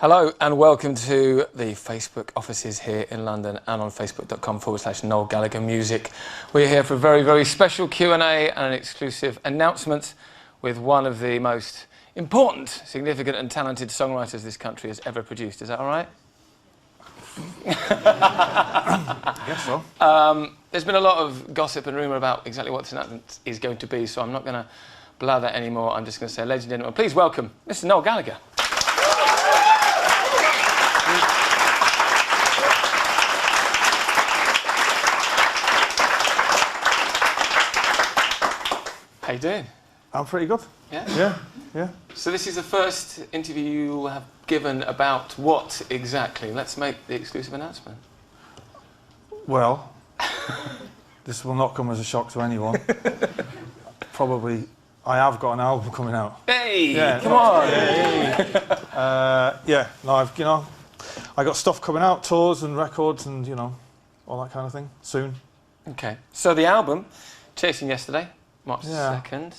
Hello and welcome to the Facebook offices here in London and on facebook.com/Noel Gallagher Music. We're here for a very, very special Q&A and an exclusive announcement with one of the most important, significant and talented songwriters this country has ever produced. Is that all right? I guess so. There's been a lot of gossip and rumour about exactly what this announcement is going to be, so I'm not going to blather anymore. I'm just going to say, ladies and gentlemen, please welcome Mr. Noel Gallagher. How you doing? I'm pretty good. Yeah? Yeah. So this is the first interview you have given about what exactly? Let's make the exclusive announcement. Well, this will not come as a shock to anyone. Probably, I have got an album coming out. Hey, yeah, come on! I got stuff coming out, tours and records and, all that kind of thing, soon. Okay, so the album, Chasing Yesterday, March 2nd.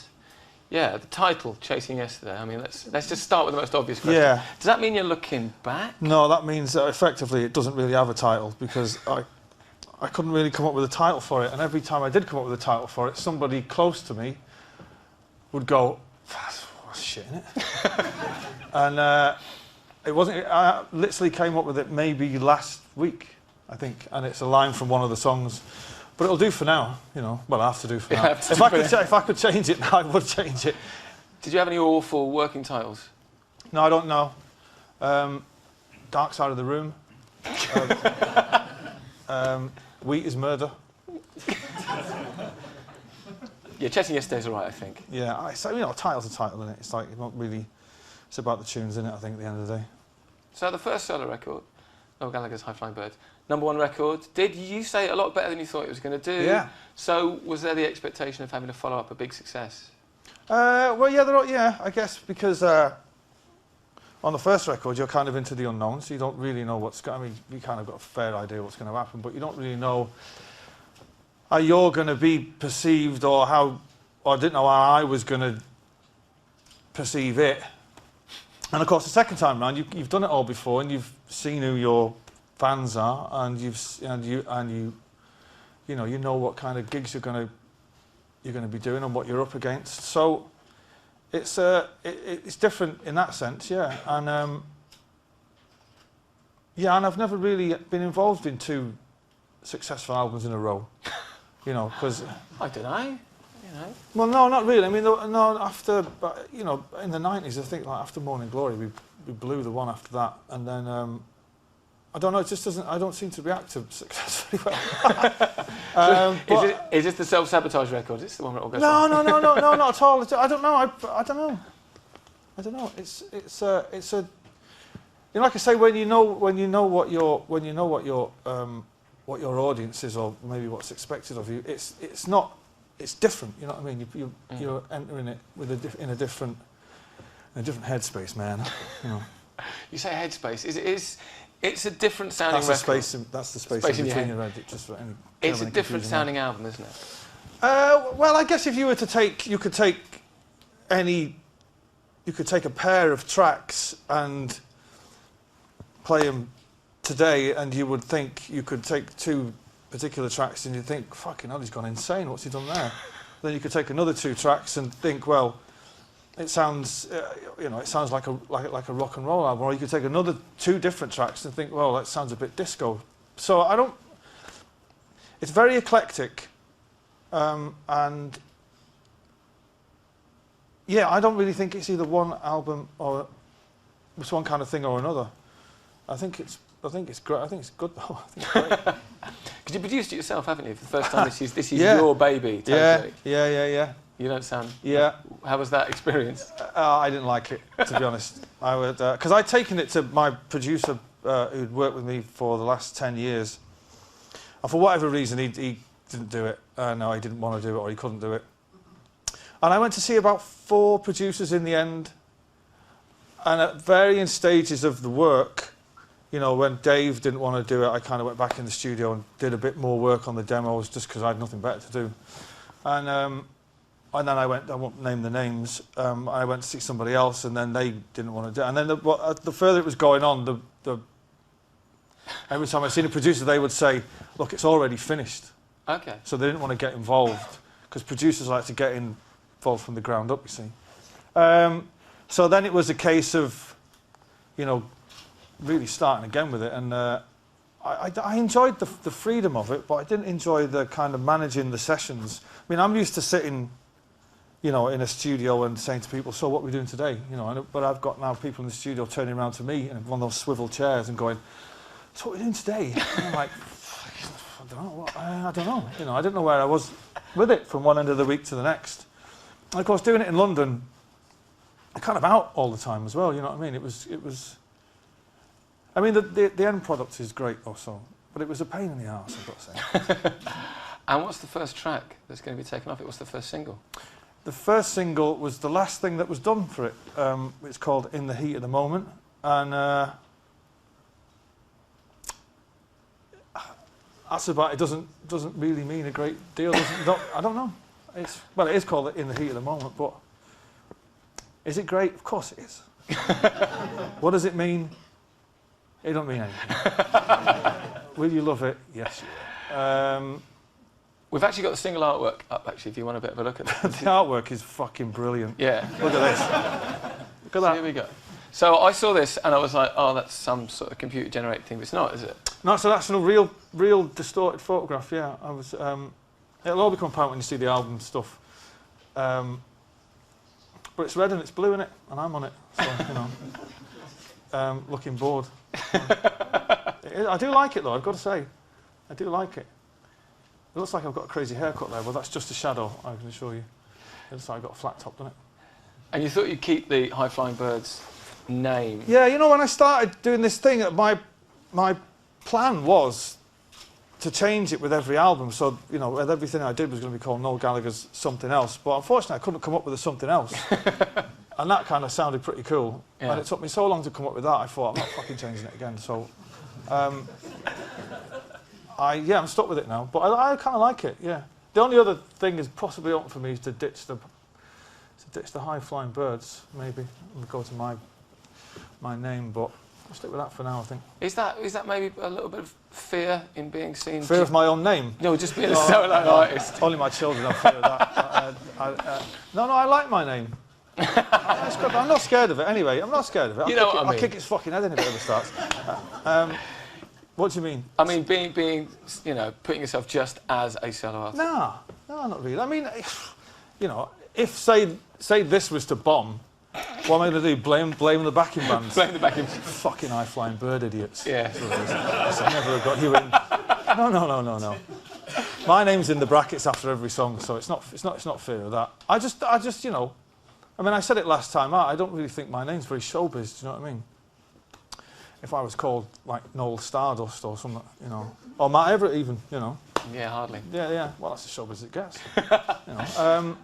Yeah, the title, Chasing Yesterday. I mean, let's just start with the most obvious question. Yeah. Does that mean you're looking back? No, that means that effectively it doesn't really have a title because I couldn't really come up with a title for it, and every time I did come up with a title for it, somebody close to me would go, "That's shit, isn't it?" And it wasn't. I literally came up with it maybe last week, I think, and it's a line from one of the songs. But it'll do for now, Well, I have to do for now. If I could change it now, I would change it. Did you have any awful working titles? No, I don't know. Dark Side of the Room. Wheat is Murder. Yeah, Chasing Yesterday's all right, I think. Yeah, title's a title, isn't it? It's like, not really... It's about the tunes, isn't it, I think, at the end of the day. So the first solo record, Noel Gallagher's High Flying Bird, #1 record. Did you say a lot better than you thought it was going to do? Yeah. So was there the expectation of having to follow up a big success? Well, yeah, I guess, because on the first record you're kind of into the unknown, so you don't really know what's going. I mean, you kind of got a fair idea what's going to happen, but you don't really know how you're going to be perceived, or I didn't know how I was going to perceive it. And of course, the second time round, you've done it all before, and you've seen who your fans are, and you know what kind of gigs you're going to be doing and what you're up against. So it's different in that sense, yeah. And and I've never really been involved in two successful albums in a row, because I don't know. Well, no, not really. I mean, no. After, in the '90s, I think, like after Morning Glory, we blew the one after that, and then I don't know. It just doesn't. I don't seem to react to success very well. Is this the self-sabotage record? Is this the one where it all goes wrong? No, No, not at all. I don't know. I don't know. It's a. Like I say, when you know what your audience is, or maybe what's expected of you, it's not. It's different, you know what I mean? You're entering it in a different headspace, man. You say headspace. It's a different sounding record. That's the space in between your head. It's a different sounding album, isn't it? Well, I guess if you were to take, you could take a pair of tracks and play them today, and you would think you could take two particular tracks and you think, fucking hell, he's gone insane, what's he done there? Then you could take another two tracks and think, well, it sounds like a rock and roll album. Or you could take another two different tracks and think, well, that sounds a bit disco. So it's very eclectic, and yeah, I don't really think it's either one album or it's one kind of thing or another. I think it's great. I think it's good though. I think it's great. Because you produced it yourself, haven't you? For the first time, this is your baby. Totally. Yeah. You don't sound. Yeah. How was that experience? I didn't like it, to be honest. I would, because I'd taken it to my producer, who'd worked with me for the last 10 years, and for whatever reason, he didn't do it. No, he didn't want to do it, or he couldn't do it. And I went to see about 4 producers in the end, and at varying stages of the work. When Dave didn't want to do it, I kind of went back in the studio and did a bit more work on the demos just because I had nothing better to do. And And then I won't name the names, I went to see somebody else, and then they didn't want to do it. And then the further it was going on, every time I seen a producer, they would say, look, it's already finished. Okay. So they didn't want to get involved, because producers like to get involved from the ground up, you see. So then it was a case of, you know, really starting again with it. And I enjoyed the freedom of it, but I didn't enjoy the kind of managing the sessions. I mean, I'm used to sitting, you know, in a studio and saying to people, so what are we doing today? You know, but I've got now people in the studio turning around to me in one of those swivel chairs and going, so what are we doing today? And I'm like, I don't know. I don't know. You know, I didn't know where I was with it from one end of the week to the next. And of course, doing it in London, I'm kind of out all the time as well. You know what I mean? It was. I mean, the end product is great also, but it was a pain in the arse, I've got to say. And what's the first track that's going to be taken off it? What's the first single? The first single was the last thing that was done for it. It's called "In the Heat of the Moment," and that's about it. Doesn't really mean a great deal. I don't know. Well, it is called "In the Heat of the Moment," but is it great? Of course it is. What does it mean? It don't mean anything. Will you love it? Yes, you will. We've actually got the single artwork up, actually, if you want a bit of a look at that. The artwork is fucking brilliant. Yeah. Look at this. Look at that. Here we go. So I saw this and I was like, oh, that's some sort of computer-generated thing, but it's not, is it? No, so that's a real distorted photograph, yeah. It'll all become apparent when you see the album stuff. But it's red and it's blue in it, and I'm on it, so, you know. Looking bored. I do like it, though, I've got to say. I do like it. It looks like I've got a crazy haircut there, but that's just a shadow, I can assure you. It looks like I've got a flat top, doesn't it? And you thought you'd keep the High Flying Birds name? Yeah, you know, when I started doing this thing, my plan was to change it with every album. So, you know, everything I did was going to be called Noel Gallagher's Something Else. But unfortunately, I couldn't come up with a something else. And that kind of sounded pretty cool. Yeah. And it took me so long to come up with that, I thought, I'm not fucking changing it again. So, I'm stuck with it now. But I kind of like it, yeah. The only other thing is possibly open for me is to ditch the High Flying Birds, maybe, and go to my name, but I'll stick with that for now, I think. Is that maybe a little bit of fear in being seen? Fear of my own name? No, just being a solo artist. Only my children have fear of that. No, I like my name. I'm not scared of it anyway. I'm not scared of it. I'll kick its fucking head in if it ever starts. What do you mean? I mean, being, you know, putting yourself just as a solo artist. No, not really. I mean, you know, if say this was to bomb, what am I going to do? Blame the backing bands? Blame the backing bands. Fucking High Flying Bird idiots. Yeah. I never got you in. No. My name's in the brackets after every song, so it's not fear of that. I just, you know, I mean, I said it last time out. I don't really think my name's very showbiz. Do you know what I mean? If I was called like Noel Stardust or something, you know, or Matt Everett even, you know. Yeah, hardly. Yeah. Well, that's as showbiz as it gets. You know.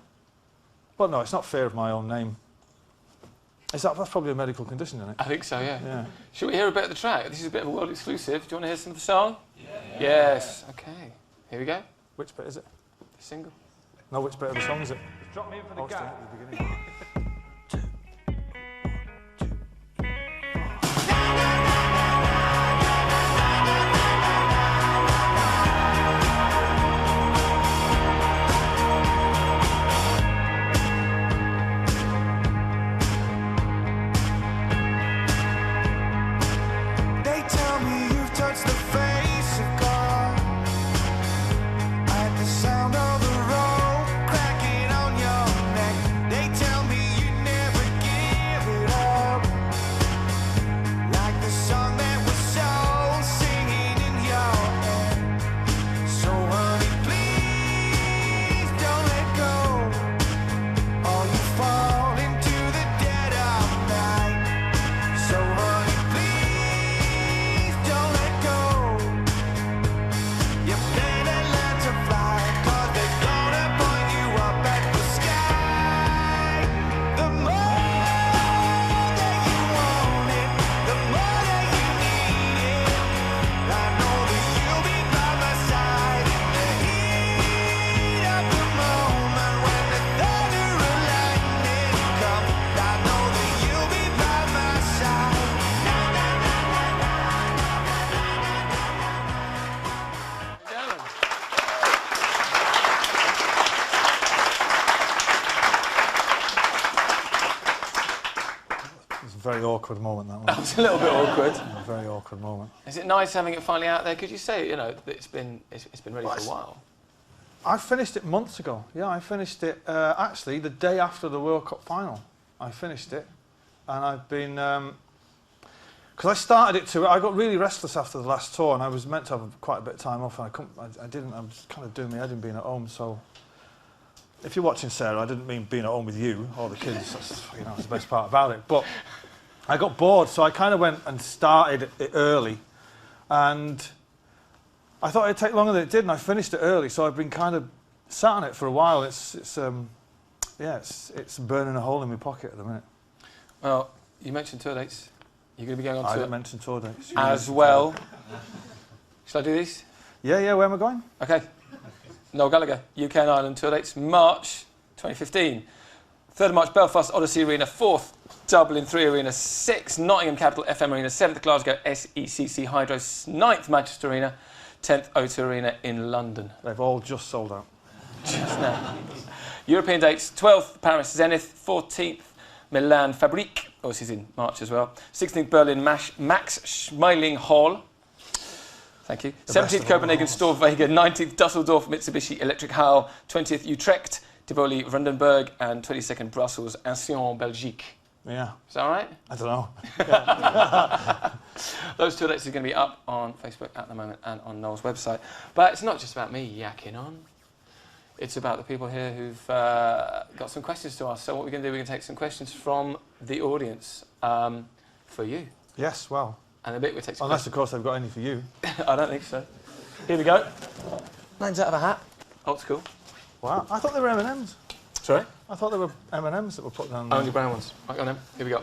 But no, it's not fear of my own name. That's probably a medical condition, isn't it? I think so, yeah. Should we hear a bit of the track? This is a bit of a world exclusive. Do you want to hear some of the song? Yeah. Yes. Okay. Here we go. Which bit is it? The single. No, which bit of the song is it? Drop me in for the gap. At the beginning. Sound of the road cracking on your neck. They tell me very awkward moment, that one. That was a little bit awkward. A very awkward moment. Is it nice having it finally out there? Could you say, you know, that it's been ready for a while? I finished it months ago. Yeah, I finished it actually the day after the World Cup final. I finished it, and I've been because I started it I got really restless after the last tour, and I was meant to have quite a bit of time off, and I didn't. I was kind of doing my head in being at home. So, if you're watching Sarah, I didn't mean being at home with you or the kids. That's, you know, that's the best part about it. But I got bored, so I kind of went and started it early, and I thought it'd take longer than it did, and I finished it early. So I've been kind of sat on it for a while. It's burning a hole in my pocket at the minute. Well, you mentioned tour dates. You're going to be going on tour. I didn't mention tour dates. As well. Shall I do these? Yeah, where am I going? Okay. Noel Gallagher, UK and Ireland tour dates, March 2015. 3rd of March, Belfast Odyssey Arena. 4th, Dublin 3 Arena. 6th, Nottingham Capital FM Arena. 7th, Glasgow SECC Hydro. 9th, Manchester Arena. 10th, O2 Arena in London. They've all just sold out. Just now. European dates, 12th, Paris Zenith. 14th, Milan Fabrique. Oh, this is in March as well. 16th, Berlin Max Schmeling Hall. Thank you. 17th, Copenhagen Store Vega. 19th, Dusseldorf Mitsubishi Electric Hall. 20th, Utrecht Tivoli Vandenberg. And 22nd, Brussels Ancien Belgique. Yeah. Is that all right? I don't know. Those tour dates are going to be up on Facebook at the moment and on Noel's website. But it's not just about me yakking on. It's about the people here who've got some questions to ask. So what we're going to do, we're going to take some questions from the audience for you. Yes, well. And a bit we take some unless, of course, they've got any for you. I don't think so. Here we go. Names out of a hat. Old school. Wow. I thought they were M&Ms. Sorry? I thought they were M&Ms that were put down there. Only brown ones. Right, go on then. Here we go.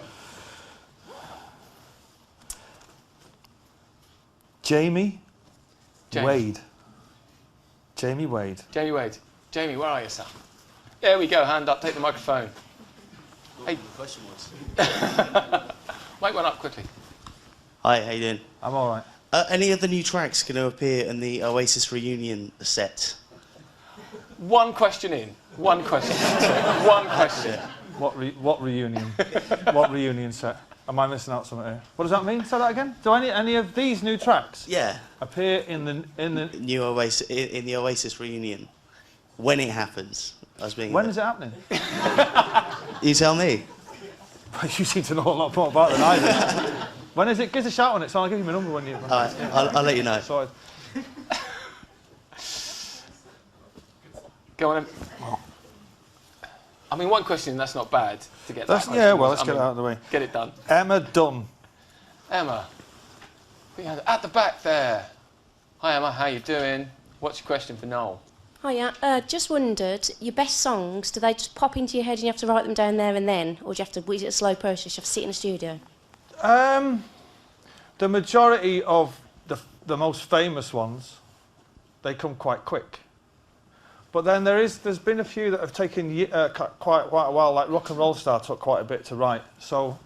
Jamie Wade. Jamie Wade. Jamie Wade. Jamie, where are you, son? There we go. Hand up. Take the microphone. Hey. The question was. Mic one up quickly. Hi, how you doing? I'm all right. Any of the new tracks going to appear in the Oasis reunion set? One question in. One question. One question. What reunion? What reunion set? Am I missing out something here? What does that mean? Say that again. Do any of these new tracks? Yeah. Appear in the new Oasis in the Oasis reunion when it happens? When is it happening? You tell me. You seem to know a lot more about it than I do. When is it? Give us a shout on it, so I'll give you my number when you. All right, I'll let you know. Sorry. Go on. I mean, one question, that's not bad to get that. Yeah, well, let's get it out of the way. Get it done. Emma Dunn. Emma. At the back there. Hi, Emma. How you doing? What's your question for Noel? Hiya. Just wondered, your best songs, do they just pop into your head and you have to write them down there and then? Or do you have to, is it a slow process? You have to sit in a studio? The majority of the most famous ones, they come quite quick. But then there's been a few that have taken quite a while, like Rock and Roll Star took quite a bit to write. So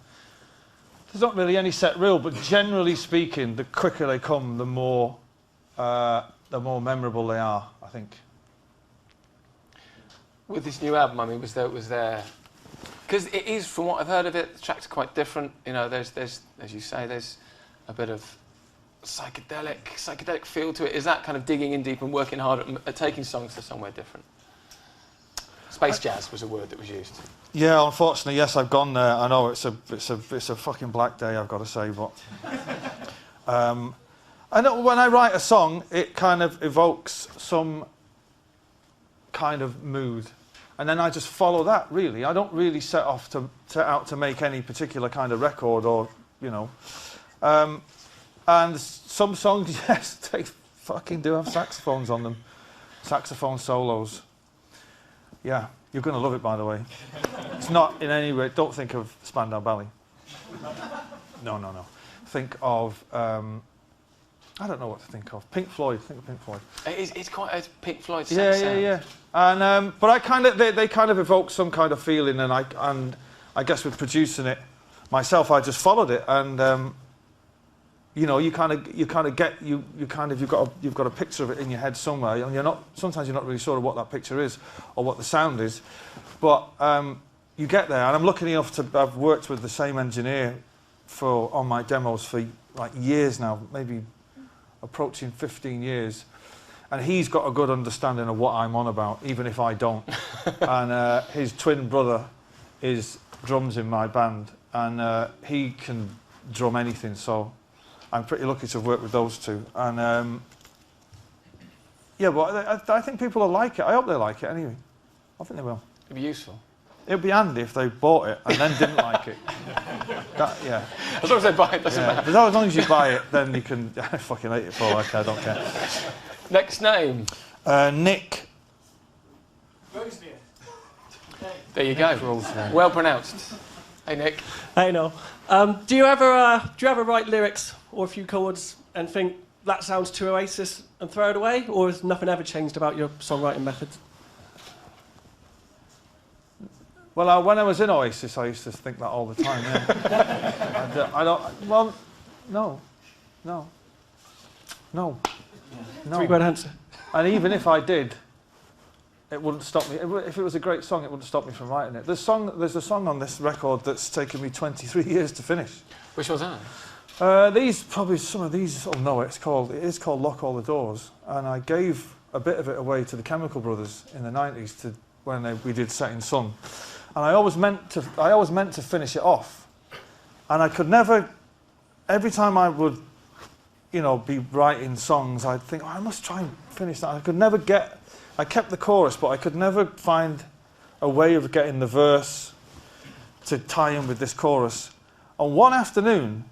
there's not really any set rule, but generally speaking, the quicker they come, the more memorable they are, I think. With this new album, I mean, was there, because it is, from what I've heard of it, the tracks are quite different. You know, there's, as you say, there's a bit of psychedelic feel to it. Is that kind of digging in deep and working hard at taking songs to somewhere different? Space jazz was a word that was used. Yeah, unfortunately, yes, I've gone there. I know it's a fucking black day, I've got to say, but I know when I write a song, it kind of evokes some kind of mood, and then I just follow that. Really, I don't really set out to make any particular kind of record, or you know. And some songs, yes, they fucking do have saxophones on them. Saxophone solos. Yeah, you're going to love it, by the way. It's not in any way, don't think of Spandau Ballet. No. Think of, I don't know what to think of. Pink Floyd, think of Pink Floyd. It's quite a Pink Floyd sound. Yeah. And, but they kind of evoke some kind of feeling, and I guess with producing it myself, I just followed it, and you know, you've got a picture of it in your head somewhere, and sometimes you're not really sure of what that picture is or what the sound is, but you get there, and I'm lucky enough to have worked with the same engineer on my demos for like years now, maybe approaching 15 years, and he's got a good understanding of what I'm on about, even if I don't. And his twin brother is drums in my band, and he can drum anything, so I'm pretty lucky to have worked with those two. And yeah, but I think people will like it. I hope they like it anyway. I think they will. It'd be useful. It'd be handy if they bought it and then didn't like it. Yeah. As long as they buy it, doesn't matter. But as long as you buy it, then you can... I fucking hate it for all I care, I don't care. Next name. Nick. There you go. Well pronounced. Hey, Nick. Hey, Noel. Do you ever write lyrics or a few chords and think that sounds too Oasis and throw it away, or has nothing ever changed about your songwriting methods? Well, when I was in Oasis, I used to think that all the time, yeah. I don't... Well, no. Three-word answer. And even if I did, it wouldn't stop me. If it was a great song, it wouldn't stop me from writing it. There's a song on this record that's taken me 23 years to finish. Which was that? Some of these will know it. It is called Lock All the Doors. And I gave a bit of it away to the Chemical Brothers in the 90s when we did Setting Sun. And I always meant to finish it off. And I could never, every time I would, be writing songs, I'd think, I must try and finish that. I could never I kept the chorus, but I could never find a way of getting the verse to tie in with this chorus. And one afternoon,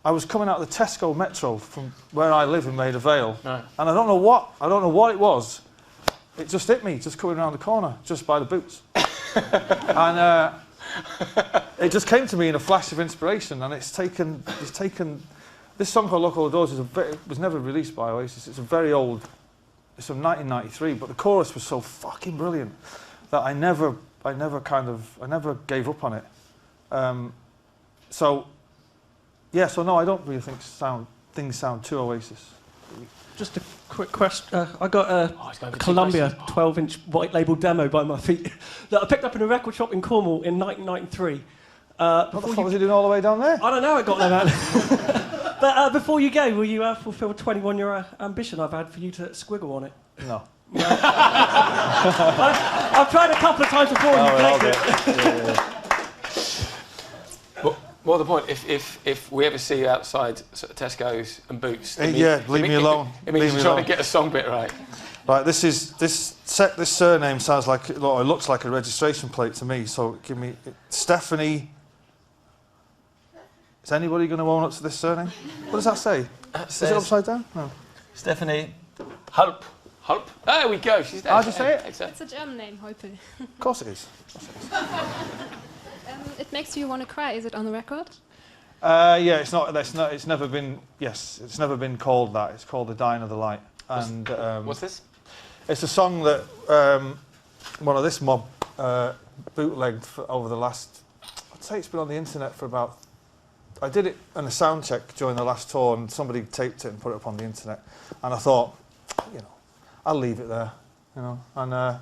I was coming out of the Tesco Metro from where I live in Maida Vale, right. And I don't know what it was. It just hit me, just coming around the corner, just by the boots. And it just came to me in a flash of inspiration, and it's taken this song called Lock All the Doors it was never released by Oasis. It's a very old, it's from 1993, but the chorus was so fucking brilliant that I never gave up on it. So no, I don't really think things sound too Oasis. Just a quick question. I got a Columbia 12-inch white label demo by my feet that I picked up in a record shop in Cornwall in 1993. What the fuck was he doing all the way down there? I don't know, I got that out. But before you go, will you fulfil a 21-year ambition I've had for you to squiggle on it? No. I've tried a couple of times before and you've begged it. More the point, if we ever see you outside sort of Tesco's and Boots... Leave me alone. It means you're trying to get a song bit right. Right, this surname sounds like, it looks like a registration plate to me, so give me... Stephanie... Is anybody going to own up to this surname? What does that say? Is it upside down? No. Stephanie... Hulp. There we go, she's there. How'd you say it? It's a German name, Heupel. Of course it is. It makes you want to cry. Is it on the record? Yeah, it's not. It's never been. Yes, it's never been called that. It's called "The Dying of the Light." And what's this? It's a song that one of this mob bootlegged over the last. I'd say it's been on the internet for about. I did it on a sound check during the last tour, and somebody taped it and put it up on the internet. And I thought, I'll leave it there, And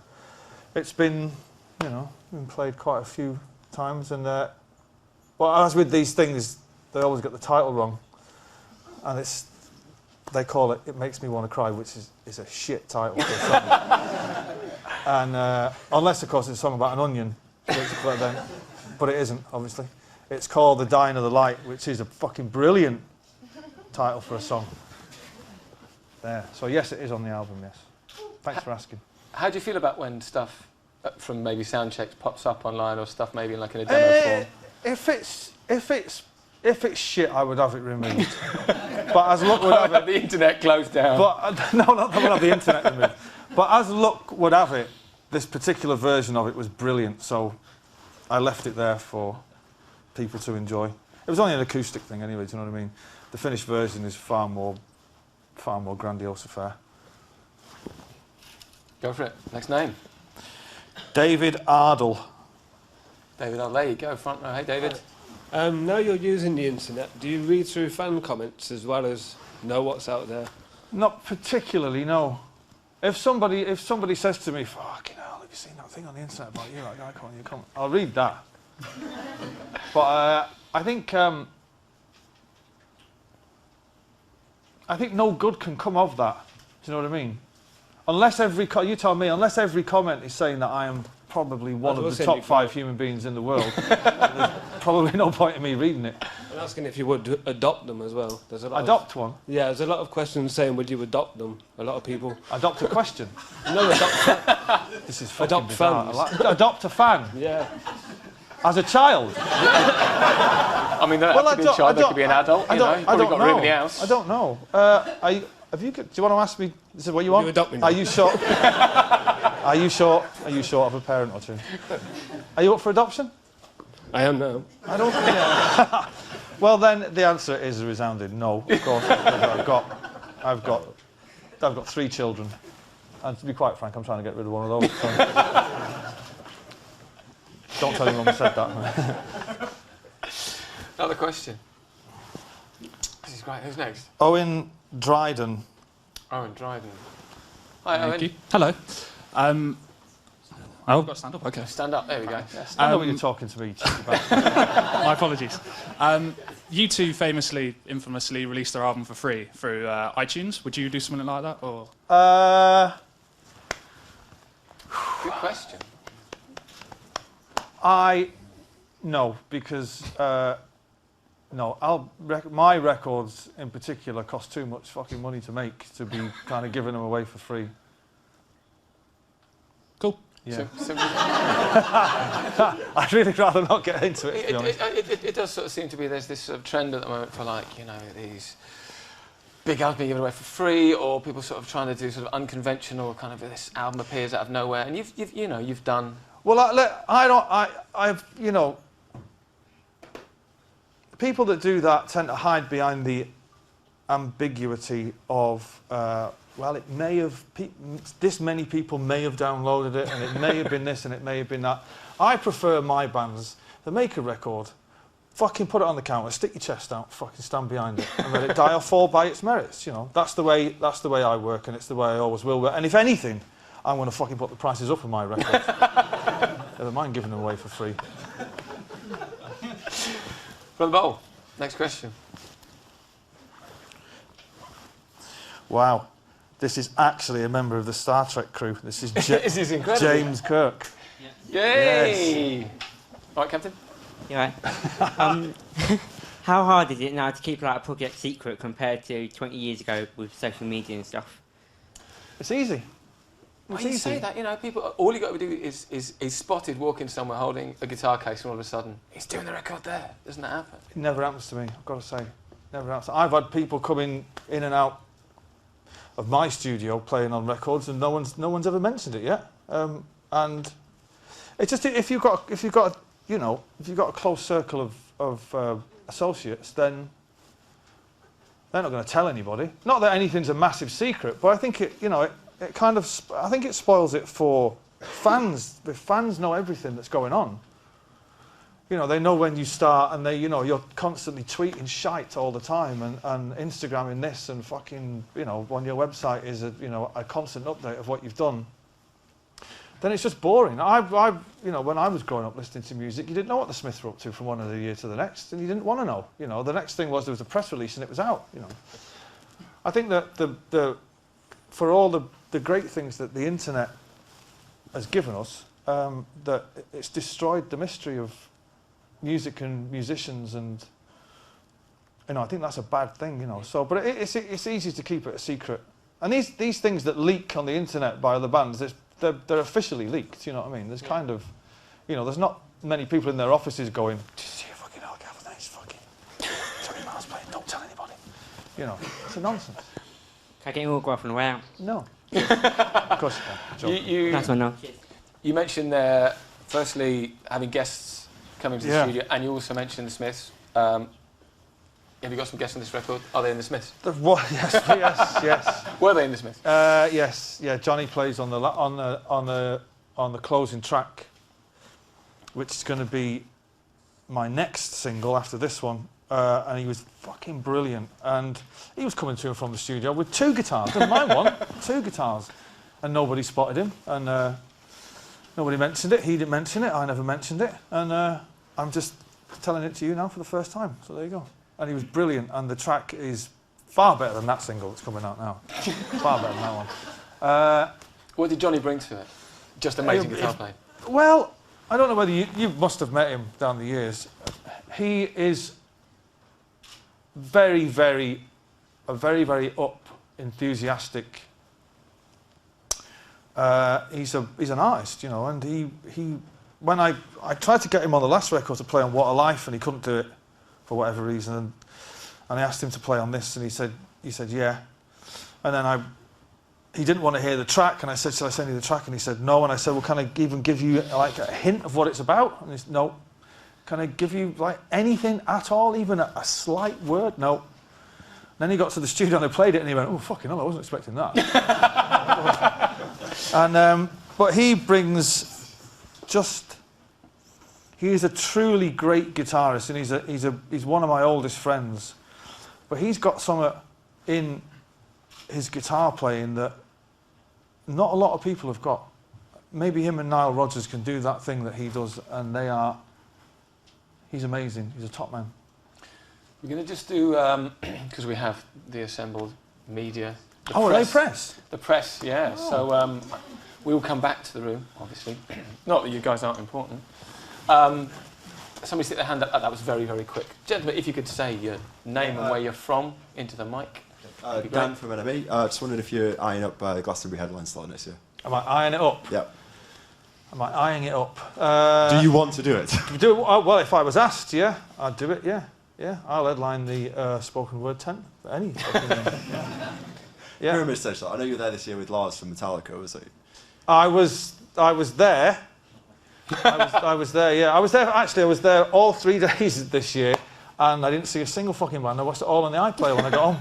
it's been, been played quite a few times, and well, as with these things, they always get the title wrong, and they call it "It Makes Me Want to Cry," which is a shit title for a song. And unless of course it's a song about an onion, but it isn't, obviously. It's called "The Dying of the Light," which is a fucking brilliant title for a song. There, so yes, it is on the album. Yes, thanks for asking. How do you feel about when stuff from maybe sound checks pops up online, or stuff maybe in a demo form? If it's shit, I would have it removed. But as luck would have it, the internet closed down. But no, not that I would have the internet removed. But as luck would have it, this particular version of it was brilliant, so I left it there for people to enjoy. It was only an acoustic thing anyway. Do you know what I mean? The finished version is far more grandiose affair. Go for it. Next name. David Ardle. David, there you go, front row. Hey, David. Now you're using the internet, do you read through fan comments as well as know what's out there? Not particularly, no. If somebody says to me, "Fucking hell, have you seen that thing on the internet about you, that guy calling you a cunt?" I'll read that. But I think no good can come of that. Do you know what I mean? Unless you tell me, unless every comment is saying that I am probably one of the top 5 human beings in the world, there's probably no point in me reading it. I'm asking if you would adopt them as well. There's a lot Adopt one? Yeah, there's a lot of questions saying, would you adopt them? A lot of people. Adopt a question? No, adopt. This is fucking Adopt bizarre. fans. Adopt a fan? Yeah. As a child? I mean, that could be a child, that could be an adult, you know. You've probably got room in the house. I don't know. Do you want to ask me, is it what you want? You adopt me. Are you short? Are you short of a parent or two? Are you up for adoption? I am now. I don't think. Well, then the answer is a resounding no. Of course, I've got 3 children, and to be quite frank, I'm trying to get rid of one of those. So. Don't tell anyone I said that. Another question. This is great. Who's next? Owen Dryden. Owen Dryden. Hi, Owen. Thank you. Hello. I've got to stand up. Okay. Stand up. There we go. I know what you're talking to me about. My apologies. U2 famously, infamously released their album for free through iTunes. Would you do something like that, or? Good question. No, because no, my records in particular cost too much fucking money to make to be kind of giving them away for free. Cool. Yeah. I'd really rather not get into it, to be honest. It does sort of seem to be there's this sort of trend at the moment for, like, you know, these big albums being given away for free, or people sort of trying to do sort of unconventional kind of this album appears out of nowhere, and you've done. Well, I've you know, people that do that tend to hide behind the ambiguity of, well, it may have, this many people may have downloaded it, and it may have been this and it may have been that. I prefer my bands that make a record, fucking put it on the counter, stick your chest out, fucking stand behind it, and let it die or fall by its merits. You know, that's the way I work, and it's the way I always will work. And if anything, I'm going to fucking put the prices up on my records. Never mind giving them away for free. From the bowl. Next question. Wow. This is actually a member of the Star Trek crew. This is, This is incredible. James Kirk. Yeah. Yay! Yes. All right, Captain. Yeah. How hard is it now to keep like a project secret compared to 20 years ago with social media and stuff? It's easy. Why you say that? You know, people. All you got to do is spotted walking somewhere holding a guitar case, and all of a sudden he's doing the record there. Doesn't that happen? It never happens to me. I've got to say, never happens. I've had people coming in and out of my studio playing on records, and no one's ever mentioned it yet. And it's just if you've got a close circle of associates, then they're not going to tell anybody. Not that anything's a massive secret, but I think I think it spoils it for fans. The fans know everything that's going on. You know, they know when you start, and you're constantly tweeting shite all the time, and Instagramming this, and fucking, on your website is a constant update of what you've done. Then it's just boring. When I was growing up listening to music, you didn't know what the Smiths were up to from one of the year to the next, and you didn't want to know. The next thing was there was a press release and it was out. I think that for all the great things that the internet has given us, that it's destroyed the mystery of music and musicians, and I think that's a bad thing. So, but it's easy to keep it a secret. And these things that leak on the internet by other bands, they're officially leaked. You know what I mean? There's kind of, there's not many people in their offices going, "Did you see a fucking Gallagher? He's fucking Johnny Miles playing. Don't tell anybody." It's a nonsense. Can I get an autograph on the way out? No. Of course you can. That's one no. You mentioned there, firstly, having guests coming to the studio, and you also mentioned the Smiths. Have you got some guests on this record? Are they in the Smiths? Yes. Were they in the Smiths? Yes. Yeah. Johnny plays on the closing track, which is going to be my next single after this one. And he was fucking brilliant. And he was coming to and from the studio with 2 guitars. Didn't mind one. 2 guitars. and nobody spotted him, and nobody mentioned it. He didn't mention it. I never mentioned it, and I'm just telling it to you now for the first time. So there you go. And he was brilliant, and the track is far better than that single that's coming out now. Far better than that one. What did Johnny bring to it? Just amazing guitar playing. Well, I don't know whether you must have met him down the years. He is a very, very up, enthusiastic. He's an artist, you know, and he when I tried to get him on the last record to play on What a Life, and he couldn't do it for whatever reason, and I asked him to play on this, and he said yeah, and then he didn't want to hear the track, and I said, shall I send you the track? And he said no, and I said, well, can I even give you like a hint of what it's about? And he said, no. Can I give you like anything at all, even a slight word? No. And then he got to the studio and I played it, and he went, oh fucking hell, I wasn't expecting that. And but he brings he's a truly great guitarist, and he's one of my oldest friends, but he's got something in his guitar playing that not a lot of people have got. Maybe him and Nile Rodgers can do that thing that he does, and he's amazing. He's a top man. We're going to just do, because we have the assembled media. Are they press? The press, yeah. Oh. So we will come back to the room, obviously. Not that you guys aren't important. Somebody stick their hand up. That was very, very quick. Gentlemen, if you could say your name and where you're from into the mic. Dan from NME. Just wondered if you're eyeing up Glastonbury headline slot next year. Am I eyeing it up? Yeah. Am I eyeing it up? Do you want to do it? Well, if I was asked, yeah, I'd do it, yeah. Yeah, I'll headline the spoken word tent. Any fucking yeah. Pyramid Stage slot. I know you were there this year with Lars from Metallica, was it? I was there. I was there, yeah. I was there all 3 days this year, and I didn't see a single fucking band. I watched it all on the iPlayer when I got home.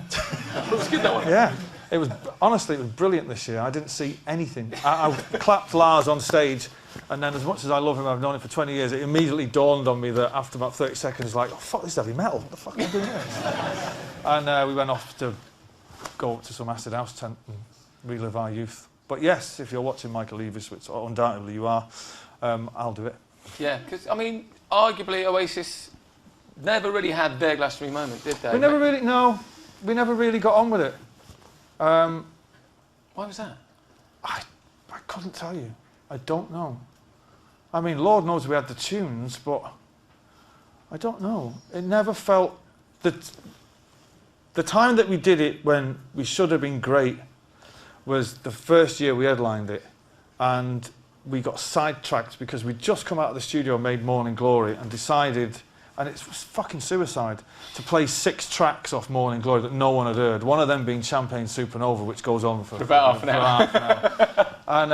It was good, that one. Yeah. It was, honestly, it was brilliant this year. I didn't see anything. I clapped Lars on stage, and then as much as I love him, I've known him for 20 years, it immediately dawned on me that after about 30 seconds, like, oh, fuck, this is heavy metal. What the fuck am I doing this? And we went off to go up to some acid house tent and relive our youth. But yes, if you're watching Michael Levis, which undoubtedly you are, I'll do it. Yeah, because, I mean, arguably Oasis never really had their Glastonbury moment, did they? We never really got on with it. Why was that? I couldn't tell you. I don't know. I mean, Lord knows we had the tunes, but I don't know. It never felt that the time that we did it when we should have been great was the first year we headlined it, and we got sidetracked because we'd just come out of the studio and made Morning Glory and decided, and it's fucking suicide, to play 6 tracks off Morning Glory that no one had heard. One of them being Champagne Supernova, which goes on for about half an hour. And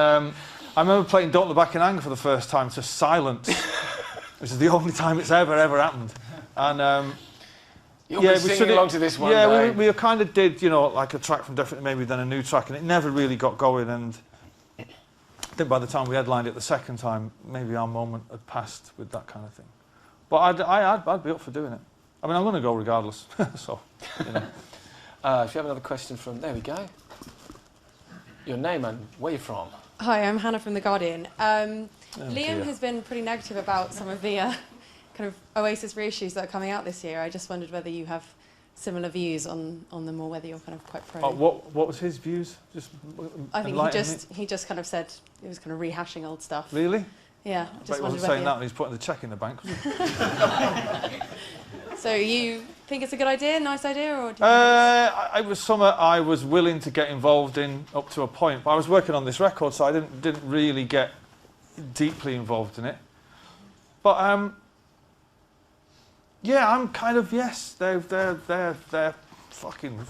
I remember playing Don't Look Back in Anger for the first time to silence, which is the only time it's ever happened. And You'll be singing along to this one day. Yeah, we kind of did, you know, like a track from Definitely Maybe, then a new track, and it never really got going. And I think by the time we headlined it the second time, maybe our moment had passed with that kind of thing. But I'd be up for doing it. I mean, I'm going to go regardless. So, you know. If you have another question from, there we go. Your name and where you're from. Hi, I'm Hannah from The Guardian. Liam Liam has been pretty negative about some of the kind of Oasis reissues that are coming out this year. I just wondered whether you have similar views on them, or whether you're kind of quite pro. What was his views? Just I think he just kind of said he was kind of rehashing old stuff. Really? Yeah. I bet he wasn't saying that when he's putting the cheque in the bank. So you think it's a good idea, nice idea, or? Do it was something I was willing to get involved in up to a point, but I was working on this record, so I didn't really get deeply involved in it. But yeah, I'm kind of, yes, they're fucking money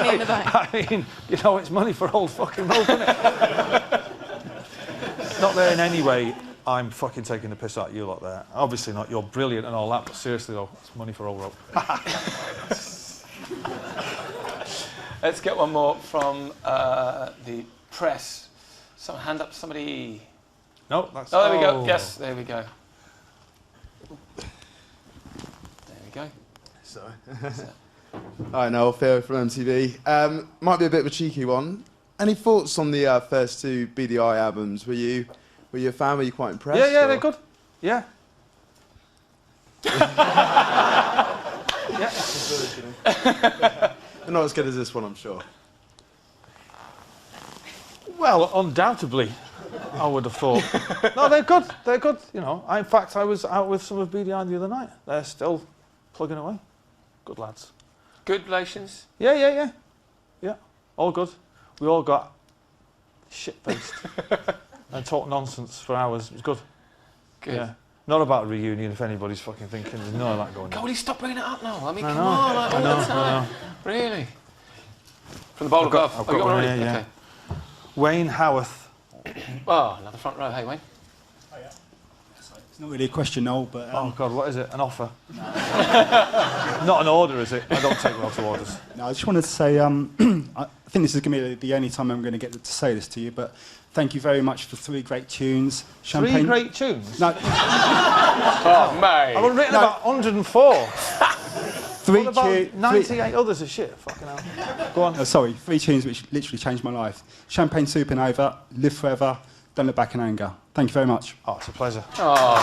in the bank. I mean, you know, it's money for old fucking rope, isn't it? Not there in any way I'm fucking taking the piss out of you lot there. Obviously not, you're brilliant and all that, but seriously though, it's money for old rope. Let's get one more from the press. So hand up, somebody. No, that's... Oh, there we go. Yes, there we go. There we go. Sorry. Hi, Noel, Theo from MTV. Might be a bit of a cheeky one. Any thoughts on the first two BDI albums? Were you a fan? Were you quite impressed? Yeah, or? they're good. Yeah. Yeah. They're not as good as this one, I'm sure. Well, undoubtedly, I would have thought. No, they're good. They're good. You know, in fact, I was out with some of BDI the other night. They're still plugging away. Good lads. Good relations? Yeah. All good. We all got shit-faced and talked nonsense for hours. It was good. Good. Yeah. Not about a reunion, if anybody's fucking thinking. There's none of that going on. God, will you stop bringing it up now? I mean, I come know, on, like, all I know, the time. I know. Really? From the bowl I've of got- love. I've Oh, you got got one one already? here, yeah. Okay. Wayne Howarth. Oh, another front row. Hey, Wayne. It's not really a question, Noel, but... Oh, God, what is it? An offer? Not an order, is it? I don't take well to orders. No, I just wanted to say, I think this is going to be the only time I'm going to get to say this to you, but thank you very much for 3 great tunes. Three great tunes? No. Oh, mate. I've written about 104. 3 What about tunes... 98 others are shit? Fucking hell. Go on. Oh, sorry, 3 tunes which literally changed my life. Champagne Supernova, Live Forever, Don't Look Back in Anger. Thank you very much. Oh, it's a pleasure. Oh.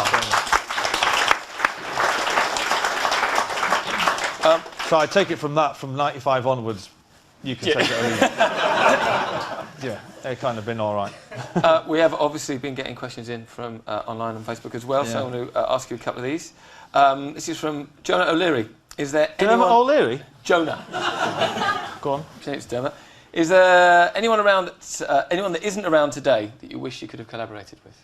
So I take it from that, from 95 onwards, you can take it or leave it. Yeah, they've kind of been all right. We have obviously been getting questions in from online and Facebook as well, so I want to ask you a couple of these. This is from Jonah O'Leary. Is there anyone... O'Leary? Jonah. Go on. It's Jonah. Is there anyone around, anyone that isn't around today that you wish you could have collaborated with?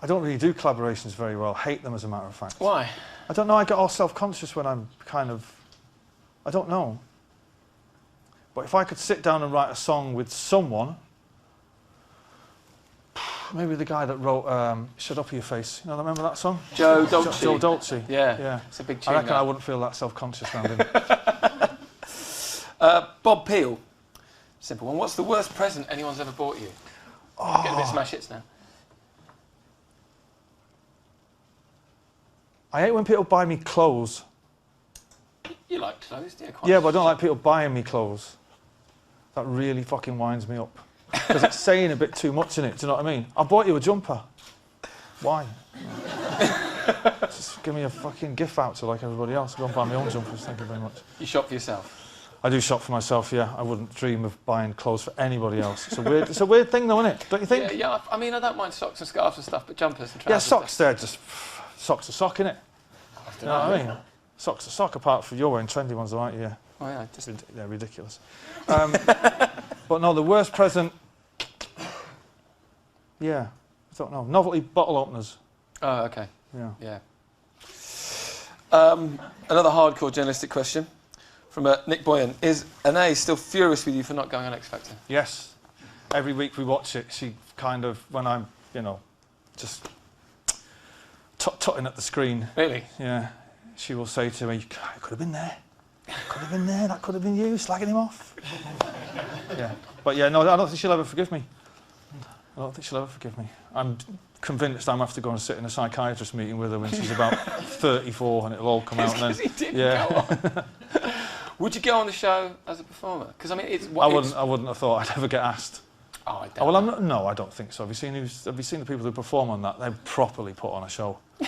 I don't really do collaborations very well. Hate them, as a matter of fact. Why? I don't know. I get all self-conscious when I'm kind of... I don't know. But if I could sit down and write a song with someone... Maybe the guy that wrote Shut Up Your Face. You know, remember that song? Joe Dolce. Joe Dolce. Yeah. It's a big tune. I reckon that. I wouldn't feel that self-conscious around him. Bob Peel. Simple one. What's the worst present anyone's ever bought you? Oh. Get a bit smash hits now. I hate when people buy me clothes. You like clothes, do you? Quite Yeah, but I don't like people buying me clothes. That really fucking winds me up. Because it's saying a bit too much in it, do you know what I mean? I bought you a jumper. Why? Just give me a fucking gift voucher like everybody else. Go and buy my own jumpers, thank you very much. You shop for yourself? I do shop for myself, yeah. I wouldn't dream of buying clothes for anybody else. It's a weird thing though, isn't it? Don't you think? Yeah, I mean, I don't mind socks and scarves and stuff, but jumpers and trousers... Yeah, socks, they're just... Socks are sock, innit? You know what I mean? Socks are sock, apart from you're wearing trendy ones, aren't you? Yeah. Oh, yeah, just... They're ridiculous. But no, the worst present... Yeah, I don't know. Novelty bottle openers. Oh, OK. Yeah. Another hardcore journalistic question from Nick Boyan. Is Anae still furious with you for not going on X Factor? Yes. Every week we watch it, she kind of, when I'm, you know, just tutting at the screen. Really? Yeah. She will say to me, "It could have been there. Could have been there. That could have been you, slagging him off." Yeah. But yeah, no, I don't think she'll ever forgive me. I don't think she'll ever forgive me. I'm convinced I'm going to have to go and sit in a psychiatrist meeting with her when she's about 34 and it'll all come out. Because he didn't go on. Would you go on the show as a performer? Because I mean, I wouldn't have thought I'd ever get asked. Oh, I don't. Well, I'm not, no, I don't think so. Have you seen the people who perform on that? They properly put on a show. You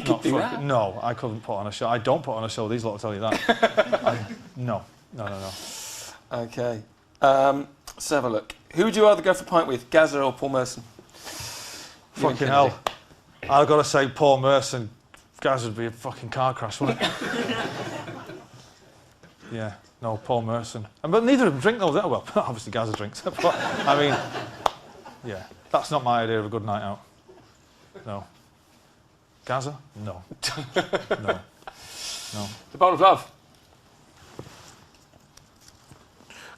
could do that. No, I couldn't put on a show. I don't put on a show. These lot will tell you that. No. Okay. Let's have a look. Who would you rather go for a pint with, Gazza or Paul Merson? Fucking hell. I've got to say Paul Merson. Gaz would be a fucking car crash, wouldn't it? Yeah. No, Paul Merson. But neither of them drink though. Well, obviously Gazza drinks. But, I mean, yeah. That's not my idea of a good night out. No. Gazza? No. No. The Bowl of Love.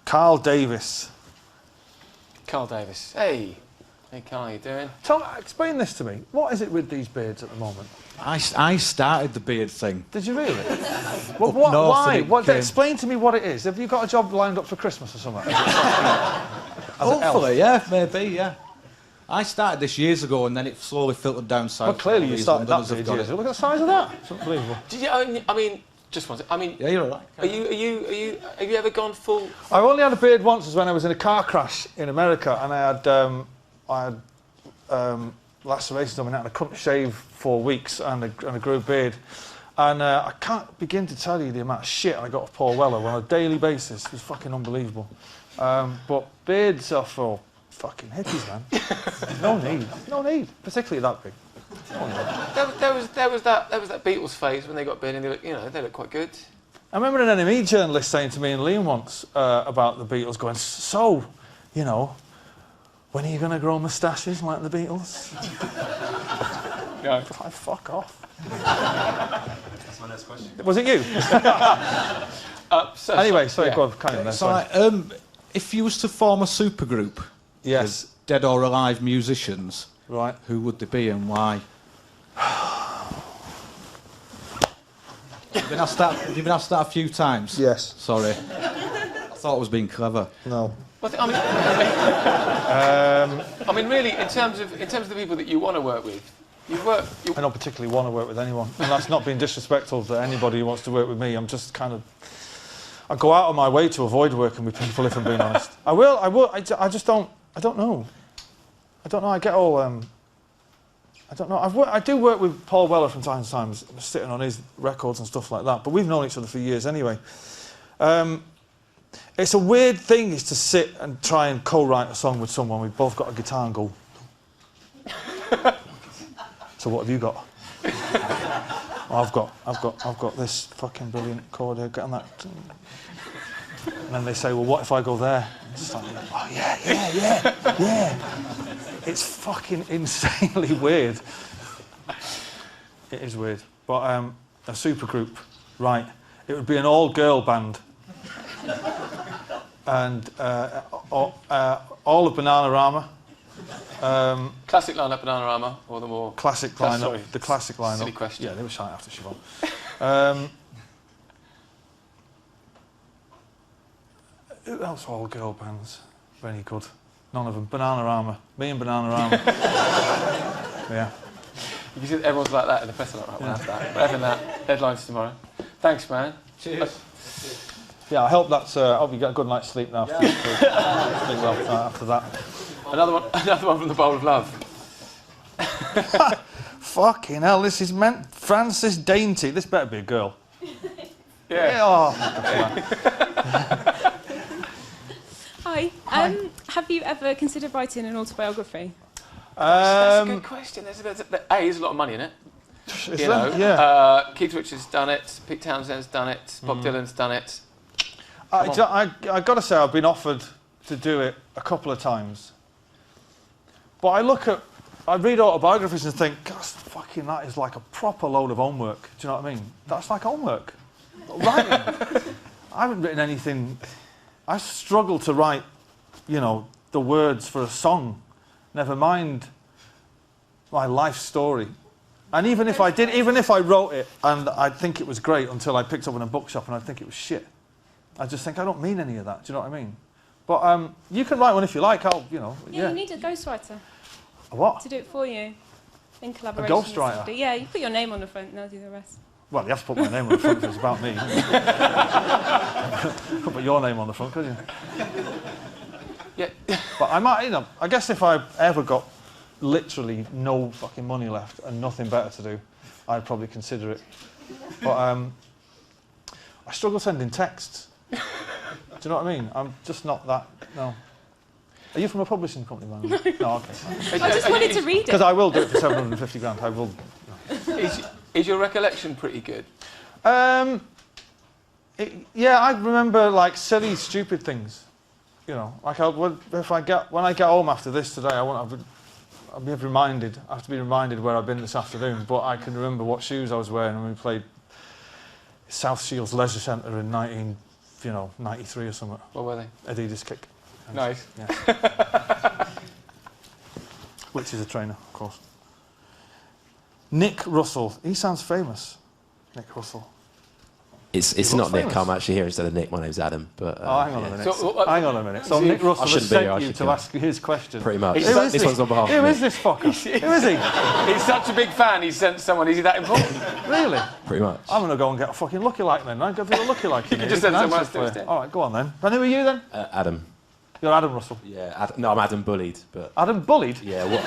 Carl Davis. Carl Davis. Hey. Hey, Carl, how you doing? Tom, explain this to me. What is it with these beards at the moment? I started the beard thing. Did you really? Well, why? North Explain to me what it is. Have you got a job lined up for Christmas or something? Hopefully, yeah, maybe, yeah. I started this years ago and then it slowly filtered down south. Well, clearly you started that Others have beard got years it. ago. Look at the size of that. It's unbelievable. Did you? I mean, Just one. I mean, Yeah, you're all right. have you ever gone full? I've only had a beard once, was when I was in a car crash in America, and I had lacerations on my neck, and I couldn't shave for weeks, and I grew a beard. And I can't begin to tell you the amount of shit I got off Paul Weller on a daily basis. It was fucking unbelievable. But beards are for fucking hippies, man. No need, particularly that big. There was that Beatles phase when they got big, and they look quite good. I remember an NME journalist saying to me and Liam once about the Beatles, going, "So, when are you going to grow moustaches like the Beatles?" Yeah. Fuck off. That's my next question. Was it you? Anyway, sorry, go on, kind of. So, if you was to form a supergroup, yes, with dead or alive musicians, right, who would they be and why? You've been asked that a few times. Yes. Sorry. I thought I was being clever. No. But, I mean, really, in terms of the people that you want to work with, I don't particularly want to work with anyone, and that's not being disrespectful to anybody who wants to work with me. I'm just kind of, I go out of my way to avoid working with people, if I'm being honest. I will. I just don't. I don't know. I get all. I don't know. I do work with Paul Weller from time to time, sitting on his records and stuff like that. But we've known each other for years anyway. It's a weird thing is to sit and try and co-write a song with someone. We've both got a guitar and go. So what have you got? I've got this fucking brilliant chord here. Get on that. And then they say, well, what if I go there? It's just like, oh yeah. It's fucking insanely weird. It is weird. But a supergroup, right? It would be an all-girl band, and all of Bananarama. Classic lineup, Bananarama, or the more classic lineup. Sorry, the classic lineup. Silly question. Yeah, they were shite after Siobhan. Who else all girl bands? Very good. None of them. Bananarama. Me and Bananarama. Yeah. You can see that everyone's like that in the press. Like, right, we'll have that. We're having that. Headlines tomorrow. Thanks, man. Cheers. Yeah, I hope you get a good night's sleep now. Sleep well after that. Another one from the Bowl of Love. Fucking hell, this is meant Francis Dainty. This better be a girl. Yeah. Hi. Have you ever considered writing an autobiography? That's a good question. There's a lot of money in it. Keith Richards done it. Pete Townshend's done it. Bob Dylan's done it. I got to say, I've been offered to do it a couple of times. But I read autobiographies and think, God, fucking that is like a proper load of homework. Do you know what I mean? That's like homework. Writing. I haven't written anything. I struggle to write, the words for a song. Never mind my life story. And even if I wrote it and I'd think it was great until I picked up in a bookshop and I'd think it was shit. I just think I don't mean any of that. Do you know what I mean? But you can write one if you like. Yeah, you need a ghostwriter. A what? To do it for you. In collaboration. A ghostwriter? Yeah, you put your name on the front and they'll do the rest. Well, you have to put my name on the front if it's about me. Couldn't put your name on the front, could you? Yeah. But I might, I guess if I ever got literally no fucking money left and nothing better to do, I'd probably consider it. But I struggle sending texts. Do you know what I mean? I'm just not that, no. Are you from a publishing company, man? No, okay. I just wanted to read it. Because I will do it for 750 grand, I will. No. Is your recollection pretty good? Yeah, I remember like silly, stupid things. Like when I get home after this today, I'll be reminded. I have to be reminded where I've been this afternoon. But I can remember what shoes I was wearing when we played South Shields Leisure Centre in 93 or something. What were they? Adidas kick. Nice. Yeah. Which is a trainer, of course. Nick Russell. He sounds famous. Nick Russell. It's not Nick. I'm actually here instead of Nick. My name's Adam. But hang on a minute. So, hang on a minute. So Nick Russell has sent you to ask his question. Pretty much. This one's on behalf Who of is this fucker? Who is he? He's such a big fan, he sent someone. Is he that important? Really? Pretty much. I'm going to go and get a fucking looky-like then. I'm going to do a looky-like. You can just send someone else to instead. All right, go on then. And who are you then? Adam. You're Adam Russell? Yeah. No, I'm Adam Bullied. But Adam Bullied? Yeah. What?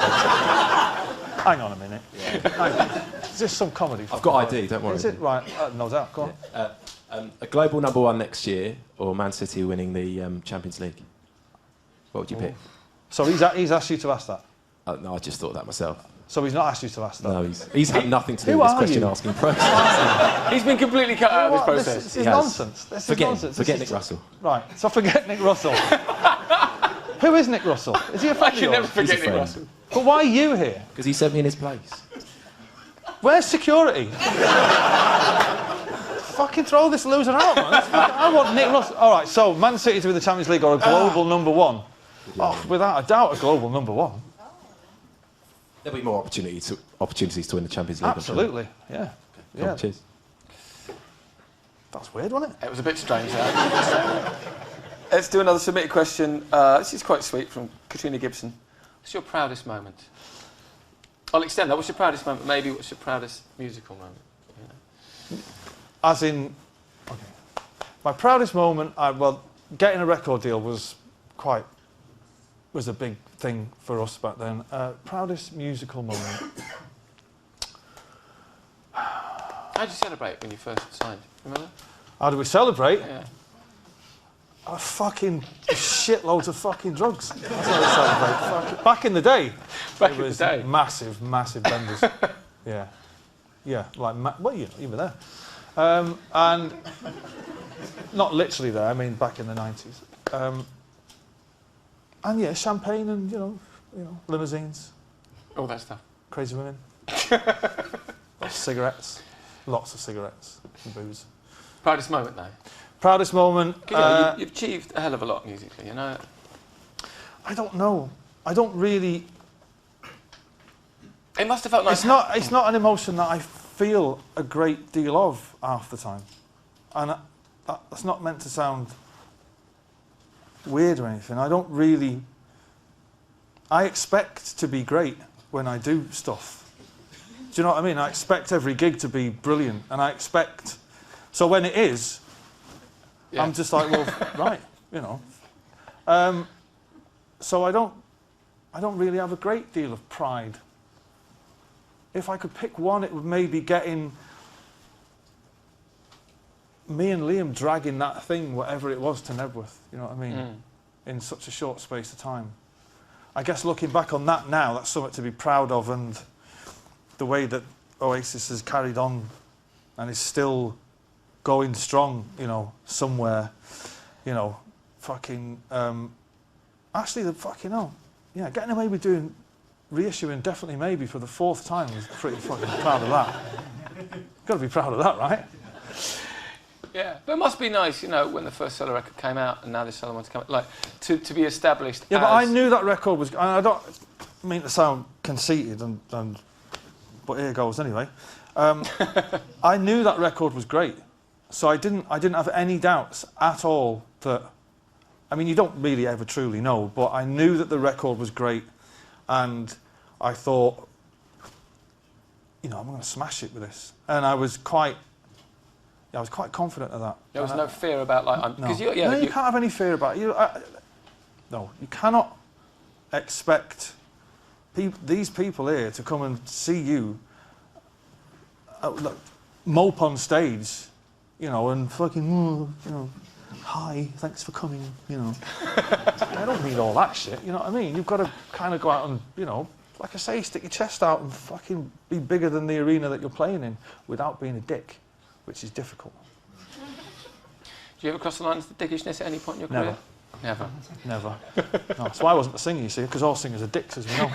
Hang on a minute. Yeah. Is this some comedy? I've got ID. Don't worry. Is it? Right. No doubt. Go on. A global #1 next year, or Man City winning the Champions League? What would you pick? So he's asked you to ask that? No, I just thought that myself. So he's not asked you to ask that? No, he's had nothing to do with this question asking process. He's been completely cut out of this process. This is nonsense. This is nonsense. Forget Nick Russell. Right. So forget Nick Russell. Who is Nick Russell? Is he a friend I can never forget Nick Russell. But why are you here? Because he sent me in his place. Where's security? Fucking throw this loser out, man. I want Nick Russell. All right, so Man City to win the Champions League or a global #1? Oh, without a doubt, a global #1. There'll be more opportunities to win the Champions League. Absolutely, yeah. Cool, cheers. That's weird, wasn't it? It was a bit strange, that. Let's do another submitted question. This is quite sweet from Katrina Gibson. What's your proudest moment? I'll extend that. What's your proudest moment? Maybe what's your proudest musical moment? You know? As in, okay. My proudest moment, well, getting a record deal was a big thing for us back then. Proudest musical moment. How did you celebrate when you first signed? Remember? How did we celebrate? Yeah. Fucking shitloads of fucking drugs. That's how we celebrate. Back in the day, it was massive, massive benders. Yeah, like well, you were there, and not literally there. I mean, back in the 90s. And yeah, champagne and you know, limousines. All that stuff. Crazy women. Cigarettes. Lots of cigarettes and booze. Proudest moment, though? Proudest moment... You've achieved a hell of a lot musically, you know? I don't know. I don't really... It must have felt nice. It's not an emotion that I feel a great deal of half the time. And that's not meant to sound weird or anything. I don't really... I expect to be great when I do stuff. Do you know what I mean? I expect every gig to be brilliant, and I expect... So when it is, yeah. I'm just like, well, right, you know. So I don't really have a great deal of pride. If I could pick one, it would maybe getting me and Liam dragging that thing, whatever it was, to Nebworth. You know what I mean? In such a short space of time. I guess looking back on that now, that's something to be proud of, and the way that Oasis has carried on and is still going strong, you know, somewhere, you know, fucking, actually the fucking hell, yeah, getting away with doing, reissuing definitely maybe for the 4th time was pretty fucking proud of that. Got to be proud of that, right? Yeah, but it must be nice, you know, when the first solo record came out and now this solo one's come out, like, to be established. Yeah, but I knew that record was, I don't mean to sound conceited, but here goes anyway. I knew that record was great. So I didn't have any doubts at all that, I mean, you don't really ever truly know, but I knew that the record was great, and I thought, you know, I'm going to smash it with this, and I was quite confident of that. There was no fear about like, no, you can't have any fear about it. No, you cannot expect these people here to come and see you mope on stage. You know, and fucking, you know, hi, thanks for coming, you know. I don't need all that shit, you know what I mean? You've got to kind of go out and, you know, like I say, stick your chest out and fucking be bigger than the arena that you're playing in without being a dick, which is difficult. Do you ever cross the line to dickishness at any point in your career? Never. Never. No, that's why I wasn't a singer, you see, because all singers are dicks, as we know.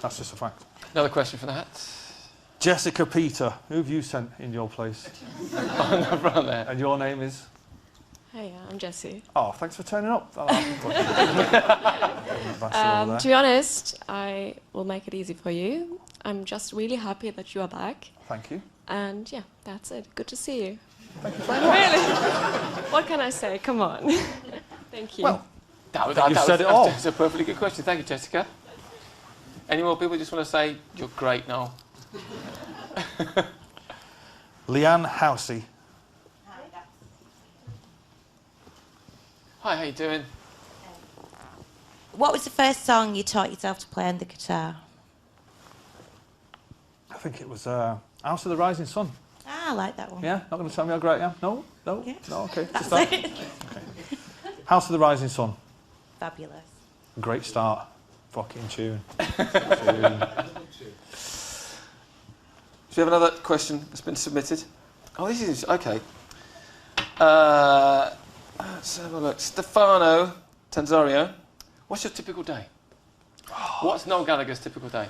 That's just a fact. Another question for the hats. Jessica Peter, who have you sent in your place? On the front there. And your name is? Hey, I'm Jessie. Oh, thanks for turning up. To be honest, I will make it easy for you. I'm just really happy that you are back. Thank you. And yeah, that's it. Good to see you. Thank you very much. Really? What can I say? Come on. Thank you. Well, That said it all. That's a perfectly good question. Thank you, Jessica. Any more people just want to say you're great, Noel? Leanne Housey. Hi, how you doing? What was the first song you taught yourself to play on the guitar? I think it was House of the Rising Sun. Ah, I like that one. Yeah? Not going to tell me how great I am? No? No? Yeah. No? Okay. That's Just that? it. Okay. House of the Rising Sun. Fabulous. Great start. Fucking tune. Do we have another question that's been submitted? Oh, this is okay. Let's have a look. Stefano Tanzario, what's your typical day? What's Noel Gallagher's typical day?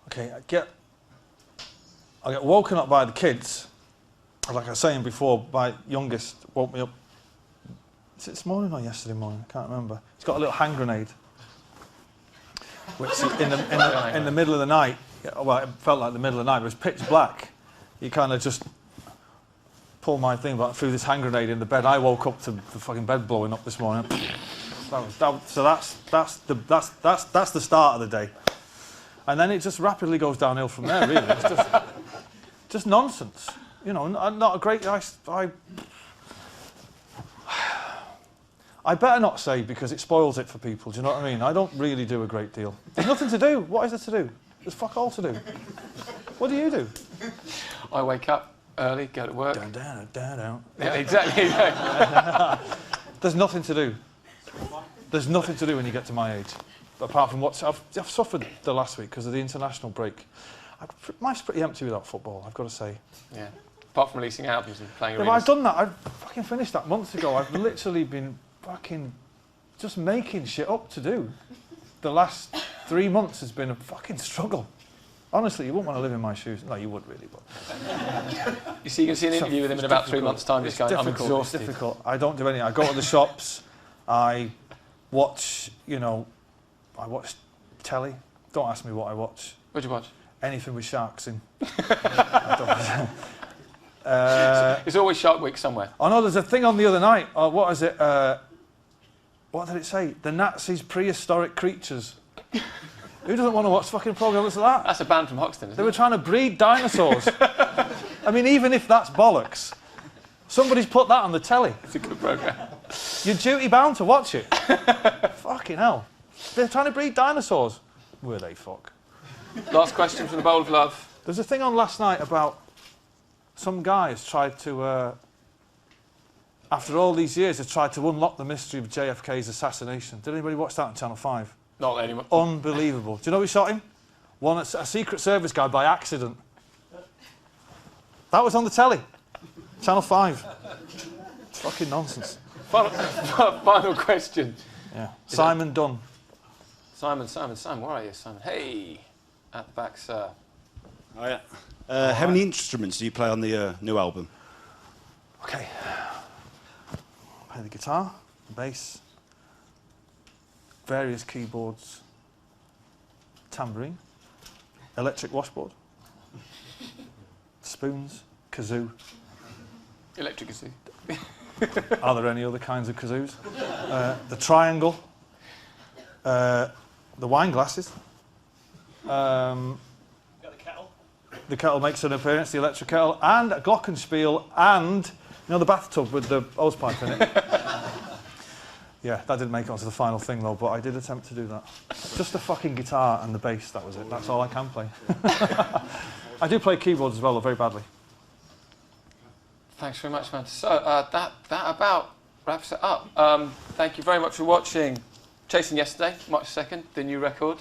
Okay, I get woken up by the kids. Like I was saying before, my youngest woke me up. Is it this morning or yesterday morning? I can't remember. He's got a little hand grenade, which in the middle of the night. Well, it felt like the middle of the night. It was pitch black. He kind of just pulled my thing back, threw this hand grenade in the bed. I woke up to the fucking bed blowing up this morning. So that's the start of the day, and then it just rapidly goes downhill from there. Really, it's just nonsense. You know, not a great. I better not say because it spoils it for people. Do you know what I mean? I don't really do a great deal. There's nothing to do. What is there to do? There's fuck all to do. What do you do? I wake up early, go to work. Down. Yeah, exactly. There's nothing to do. There's nothing to do when you get to my age, apart from what I've suffered the last week because of the international break. Life's pretty empty without football, I've got to say. Yeah. Apart from releasing albums and playing But arenas. I've done that. I fucking finished that months ago. I've literally been fucking just making shit up to do. The last 3 months has been a fucking struggle. Honestly, you wouldn't want to live in my shoes. No, you would really, but... You see, you can see an interview with him in about 3 months' time. Just going, I'm exhausted. It's difficult. I don't do anything. I go to the shops. I watch, I watch telly. Don't ask me what I watch. What'd you watch? Anything with sharks in. It's always Shark Week somewhere. Oh no, there's a thing on the other night. Oh, what is it? What did it say? The Nazis' prehistoric creatures. Who doesn't want to watch fucking programs like that? That's a band from Hoxton, isn't They were trying to breed dinosaurs. I mean, even if that's bollocks, somebody's put that on the telly. It's a good programme. You're duty bound to watch it. Fucking hell. They're trying to breed dinosaurs. Were they fuck? Last question from the Bowl of Love. There's a thing on last night about some guy has tried to, after all these years, has tried to unlock the mystery of JFK's assassination. Did anybody watch that on Channel 5? Not anyone. Unbelievable. Do you know who shot him? A Secret Service guy by accident. That was on the telly. Channel 5. It's fucking nonsense. Final question. Yeah. Simon Dunn. Simon, where are you, Simon? Hey, at the back, sir. Oh, yeah. How many instruments do you play on the new album? Okay. I play the guitar, the bass, various keyboards, tambourine, electric washboard, spoons, kazoo. Electric kazoo. Are there any other kinds of kazoos? The triangle, the wine glasses. The kettle makes an appearance, the electric kettle, and a glockenspiel, and the bathtub with the hosepipe in it. Yeah, that didn't make it onto the final thing though, but I did attempt to do that. Just the fucking guitar and the bass, that was it. That's all I can play. I do play keyboards as well, though, very badly. Thanks very much, man. So that about wraps it up. Thank you very much for watching Chasing Yesterday, March 2nd, the new record.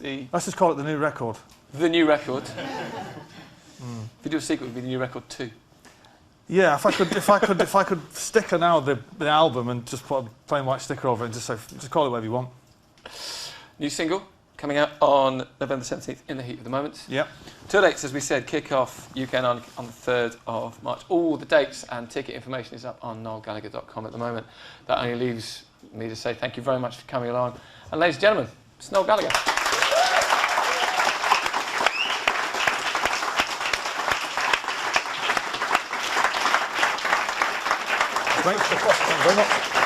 Let's just call it the new record. The new record. If you do a sequel, it would be the new record 2. Yeah, if I could sticker now the album and just put a plain white sticker over it and just call it whatever you want. New single coming out on November 17th, In the Heat of the Moment. Yep. Tour dates, as we said, kick off UK on the 3rd of March. All the dates and ticket information is up on noelgallagher.com at the moment. That only leaves me to say thank you very much for coming along. And ladies and gentlemen, it's Noel Gallagher. Thank you very much.